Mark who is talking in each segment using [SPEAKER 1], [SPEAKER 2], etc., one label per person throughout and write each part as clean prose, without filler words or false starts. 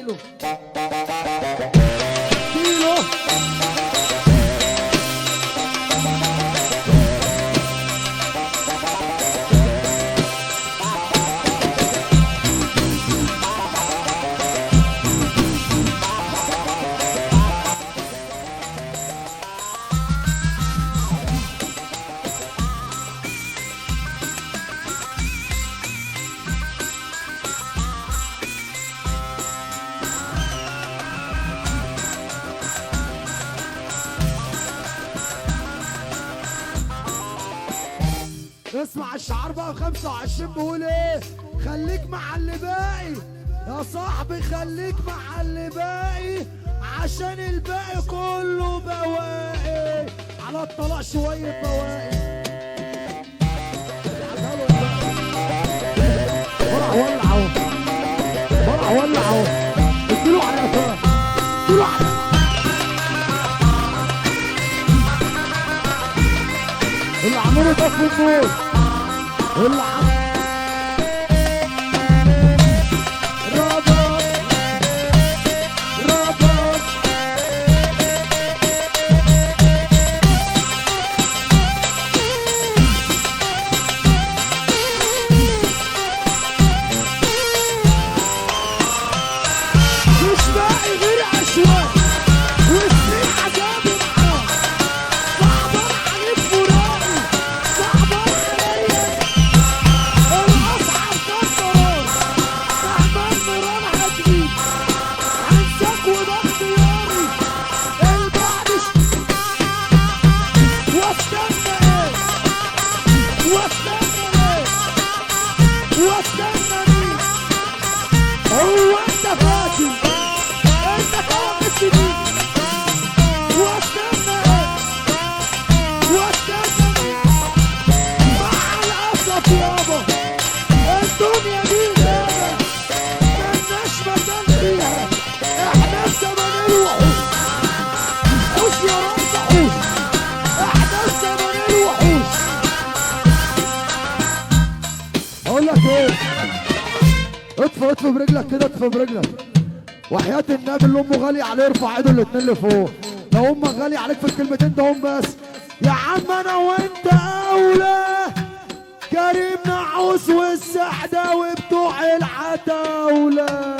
[SPEAKER 1] اديله اديله. اسمع الشعار بقى 25 بيقول ايه؟ خليك مع اللي باقي يا صاحبي، خليك مع اللي باقي عشان الباقي كله بواقي. على الطلاق شوية بواقي. فرع ولع اهو، فرع ولع اهو، اديله على قفاه، اديله على اللي عمله ده في النور، اللي عمله رابط رابط. مش باقي غير عشوائي وسنين عذابي معاه، صعبان عليك فراقي، صعبان عليا الأصعب كسران، تعبان مران هتجيب هنساك وده اختياري البعد واستنى ايه واستنى ايه واستنى مين؟ هو انت فاكر انت خامس مين؟ واستنى ايه واستنى مين؟ مع الاسف يابا الدنيا دي غابة ملناش مكان فيها، احنا الزمن الوحوش، حوش يا رب حوش، احنا الزمن الوحوش. اقول لك ايه؟ اطفي اطفي برجلك كده، اطفي برجلك وحياة النبي اللي امه غالية عليه ارفع ايده الاتنين لفوق. لو امك غالية عليك في الكلمتين ده هم بس. يا عم انا وانت اولى، كريم نعوس والسعداوي بتوع العتاولة.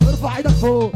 [SPEAKER 1] ارفع ايدك فوق.